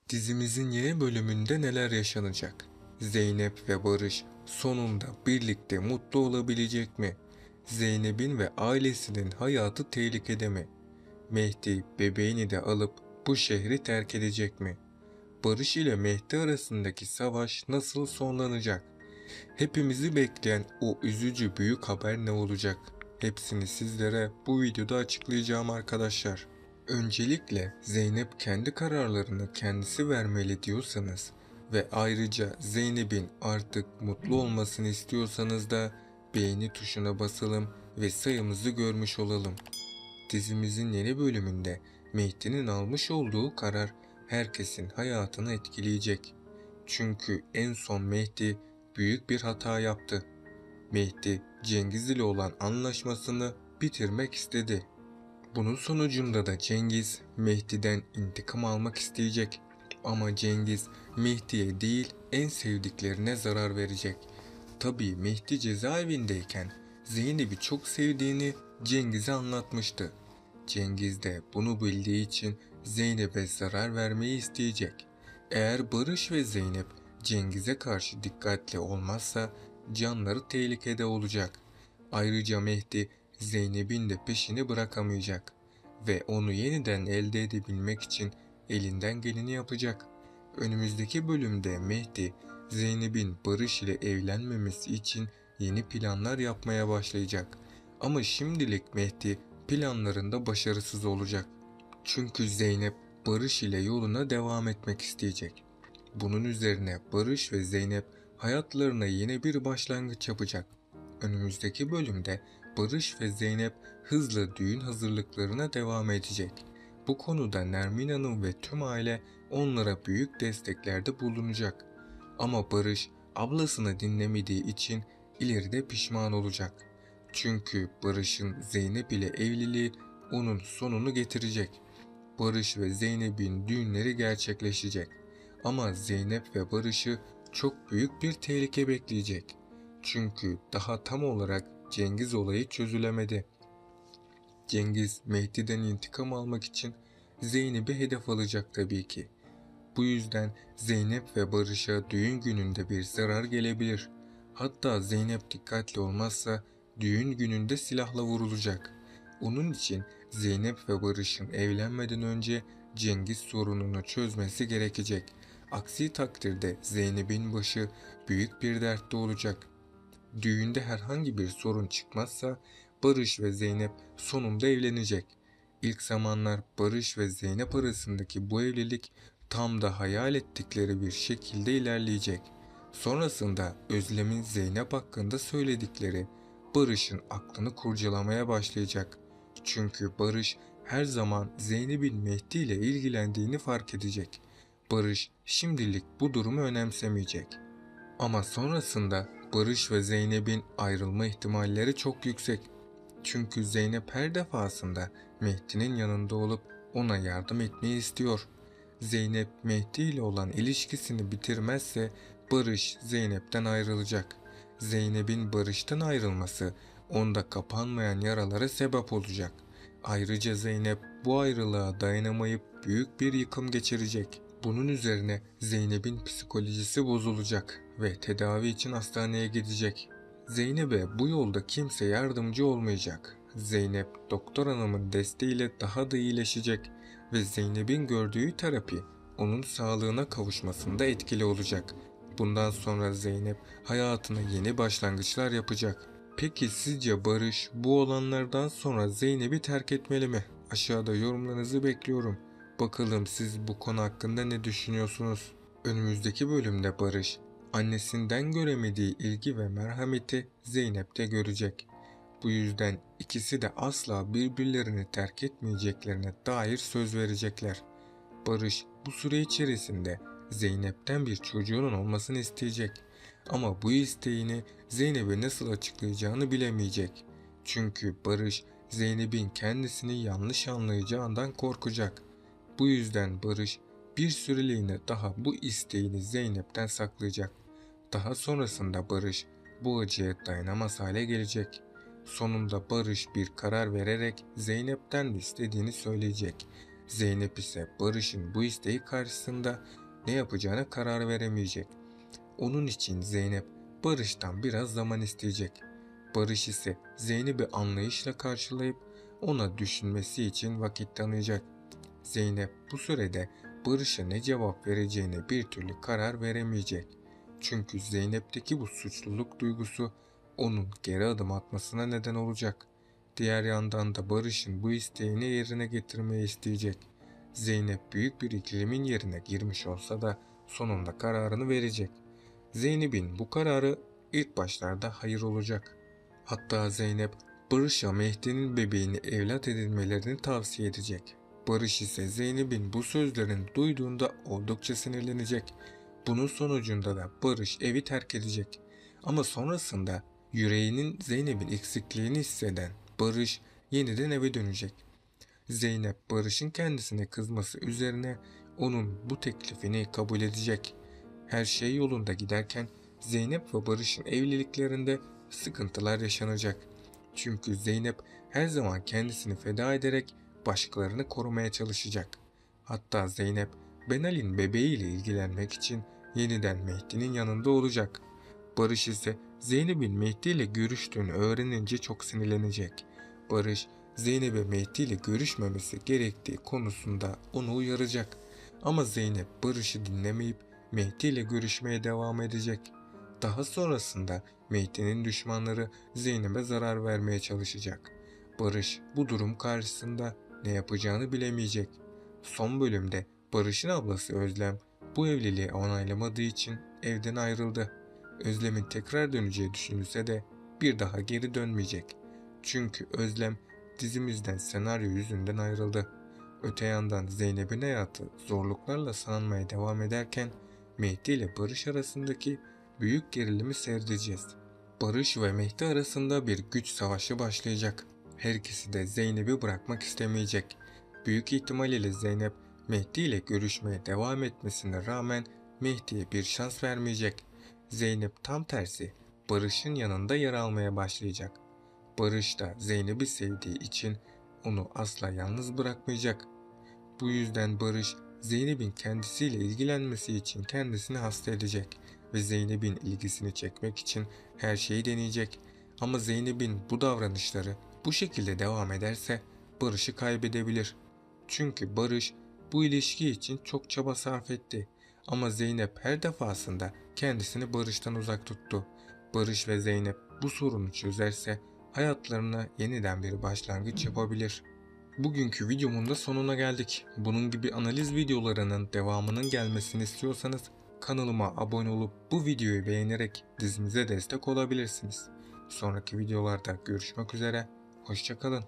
Dizimizin yeni bölümünde neler yaşanacak? Zeynep ve Barış sonunda birlikte mutlu olabilecek mi? Zeynep'in ve ailesinin hayatı tehlikede mi? Mehdi bebeğini de alıp bu şehri terk edecek mi? Barış ile Mehdi arasındaki savaş nasıl sonlanacak? Hepimizi bekleyen o üzücü büyük haber ne olacak? Hepsini sizlere bu videoda açıklayacağım arkadaşlar. Öncelikle Zeynep kendi kararlarını kendisi vermeli diyorsanız ve ayrıca Zeynep'in artık mutlu olmasını istiyorsanız da beğeni tuşuna basalım ve sayımızı görmüş olalım. Dizimizin yeni bölümünde Mehdi'nin almış olduğu karar herkesin hayatını etkileyecek. Çünkü en son Mehdi büyük bir hata yaptı. Mehdi Cengiz ile olan anlaşmasını bitirmek istedi. Bunun sonucunda da Cengiz Mehdi'den intikam almak isteyecek. Ama Cengiz Mehdi'ye değil en sevdiklerine zarar verecek. Tabii Mehdi cezaevindeyken Zeynep'i çok sevdiğini Cengiz'e anlatmıştı. Cengiz de bunu bildiği için Zeynep'e zarar vermeyi isteyecek. Eğer Barış ve Zeynep Cengiz'e karşı dikkatli olmazsa canları tehlikede olacak. Ayrıca Mehdi Zeynep'in de peşini bırakamayacak ve onu yeniden elde edebilmek için elinden geleni yapacak. Önümüzdeki bölümde Mehdi Zeynep'in Barış ile evlenmemesi için yeni planlar yapmaya başlayacak. Ama şimdilik Mehdi planlarında başarısız olacak. Çünkü Zeynep Barış ile yoluna devam etmek isteyecek. Bunun üzerine Barış ve Zeynep hayatlarına yeni bir başlangıç yapacak. Önümüzdeki bölümde Barış ve Zeynep hızla düğün hazırlıklarına devam edecek. Bu konuda Nermin Hanım ve tüm aile onlara büyük desteklerde bulunacak. Ama Barış ablasını dinlemediği için ileride pişman olacak. Çünkü Barış'ın Zeynep ile evliliği onun sonunu getirecek. Barış ve Zeynep'in düğünleri gerçekleşecek. Ama Zeynep ve Barış'ı çok büyük bir tehlike bekleyecek. Çünkü daha tam olarak Cengiz olayı çözülemedi. Cengiz Mehdi'den intikam almak için Zeynep'i hedef alacak tabii ki. Bu yüzden Zeynep ve Barış'a düğün gününde bir zarar gelebilir. Hatta Zeynep dikkatli olmazsa düğün gününde silahla vurulacak. Onun için Zeynep ve Barış'ın evlenmeden önce Cengiz sorununu çözmesi gerekecek. Aksi takdirde Zeynep'in başı büyük bir dertte olacak. Düğünde herhangi bir sorun çıkmazsa Barış ve Zeynep sonunda evlenecek. İlk zamanlar Barış ve Zeynep arasındaki bu evlilik tam da hayal ettikleri bir şekilde ilerleyecek. Sonrasında Özlem'in Zeynep hakkında söyledikleri Barış'ın aklını kurcalamaya başlayacak. Çünkü Barış her zaman Zeynep'in Mehdi ile ilgilendiğini fark edecek. Barış şimdilik bu durumu önemsemeyecek. Ama sonrasında Barış ve Zeynep'in ayrılma ihtimalleri çok yüksek. Çünkü Zeynep her defasında Mehdi'nin yanında olup ona yardım etmeyi istiyor. Zeynep Mehdi ile olan ilişkisini bitirmezse Barış Zeynep'ten ayrılacak. Zeynep'in Barış'tan ayrılması onda kapanmayan yaralara sebep olacak. Ayrıca Zeynep bu ayrılığa dayanamayıp büyük bir yıkım geçirecek. Bunun üzerine Zeynep'in psikolojisi bozulacak ve tedavi için hastaneye gidecek. Zeynep'e bu yolda kimse yardımcı olmayacak. Zeynep doktor hanımın desteğiyle daha da iyileşecek ve Zeynep'in gördüğü terapi onun sağlığına kavuşmasında etkili olacak. Bundan sonra Zeynep hayatına yeni başlangıçlar yapacak. Peki sizce Barış bu olanlardan sonra Zeynep'i terk etmeli mi? Aşağıda yorumlarınızı bekliyorum. Bakalım siz bu konu hakkında ne düşünüyorsunuz? Önümüzdeki bölümde Barış, annesinden göremediği ilgi ve merhameti Zeynep'te görecek. Bu yüzden ikisi de asla birbirlerini terk etmeyeceklerine dair söz verecekler. Barış bu süre içerisinde Zeynep'ten bir çocuğunun olmasını isteyecek. Ama bu isteğini Zeynep'e nasıl açıklayacağını bilemeyecek. Çünkü Barış Zeynep'in kendisini yanlış anlayacağından korkacak. Bu yüzden Barış bir süreliğine daha bu isteğini Zeynep'ten saklayacak. Daha sonrasında Barış bu acıya dayanamaz hale gelecek. Sonunda Barış bir karar vererek Zeynep'ten de istediğini söyleyecek. Zeynep ise Barış'ın bu isteği karşısında ne yapacağına karar veremeyecek. Onun için Zeynep Barış'tan biraz zaman isteyecek. Barış ise Zeynep'i anlayışla karşılayıp ona düşünmesi için vakit tanıyacak. Zeynep bu sürede Barış'a ne cevap vereceğine bir türlü karar veremeyecek. Çünkü Zeynep'teki bu suçluluk duygusu onun geri adım atmasına neden olacak. Diğer yandan da Barış'ın bu isteğini yerine getirmeyi isteyecek. Zeynep büyük bir ikilemin yerine girmiş olsa da sonunda kararını verecek. Zeynep'in bu kararı ilk başlarda hayır olacak. Hatta Zeynep Barış'a Mehdi'nin bebeğini evlat edinmelerini tavsiye edecek. Barış ise Zeynep'in bu sözlerini duyduğunda oldukça sinirlenecek. Bunun sonucunda da Barış evi terk edecek. Ama sonrasında yüreğinin Zeynep'in eksikliğini hisseden Barış yeniden eve dönecek. Zeynep Barış'ın kendisine kızması üzerine onun bu teklifini kabul edecek. Her şey yolunda giderken Zeynep ve Barış'ın evliliklerinde sıkıntılar yaşanacak. Çünkü Zeynep her zaman kendisini feda ederek başkalarını korumaya çalışacak. Hatta Zeynep Benal'in bebeğiyle ilgilenmek için yeniden Mehdi'nin yanında olacak. Barış ise Zeynep'in Mehdi ile görüştüğünü öğrenince çok sinirlenecek. Barış Zeynep'e Mehdi ile görüşmemesi gerektiği konusunda onu uyaracak. Ama Zeynep Barış'ı dinlemeyip Mehdi ile görüşmeye devam edecek. Daha sonrasında Mehdi'nin düşmanları Zeynep'e zarar vermeye çalışacak. Barış bu durum karşısında ne yapacağını bilemeyecek. Son bölümde Barış'ın ablası Özlem bu evliliği onaylamadığı için evden ayrıldı. Özlem'in tekrar döneceği düşünülse de bir daha geri dönmeyecek. Çünkü Özlem dizimizden senaryo yüzünden ayrıldı. Öte yandan Zeynep'in hayatı zorluklarla sınanmaya devam ederken Mehdi ile Barış arasındaki büyük gerilimi seyredeceğiz. Barış ve Mehdi arasında bir güç savaşı başlayacak. Her ikisi de Zeynep'i bırakmak istemeyecek. Büyük ihtimal ile Zeynep Mehdi ile görüşmeye devam etmesine rağmen Mehdi'ye bir şans vermeyecek. Zeynep tam tersi Barış'ın yanında yer almaya başlayacak. Barış da Zeynep'i sevdiği için onu asla yalnız bırakmayacak. Bu yüzden Barış Zeynep'in kendisiyle ilgilenmesi için kendisini hasta edecek ve Zeynep'in ilgisini çekmek için her şeyi deneyecek. Ama Zeynep'in bu davranışları bu şekilde devam ederse Barış'ı kaybedebilir. Çünkü Barış bu ilişki için çok çaba sarf etti. Ama Zeynep her defasında kendisini Barış'tan uzak tuttu. Barış ve Zeynep bu sorunu çözerse hayatlarına yeniden bir başlangıç yapabilir. Bugünkü videomun da sonuna geldik. Bunun gibi analiz videolarının devamının gelmesini istiyorsanız kanalıma abone olup bu videoyu beğenerek dizimize destek olabilirsiniz. Sonraki videolarda görüşmek üzere, hoşça kalın.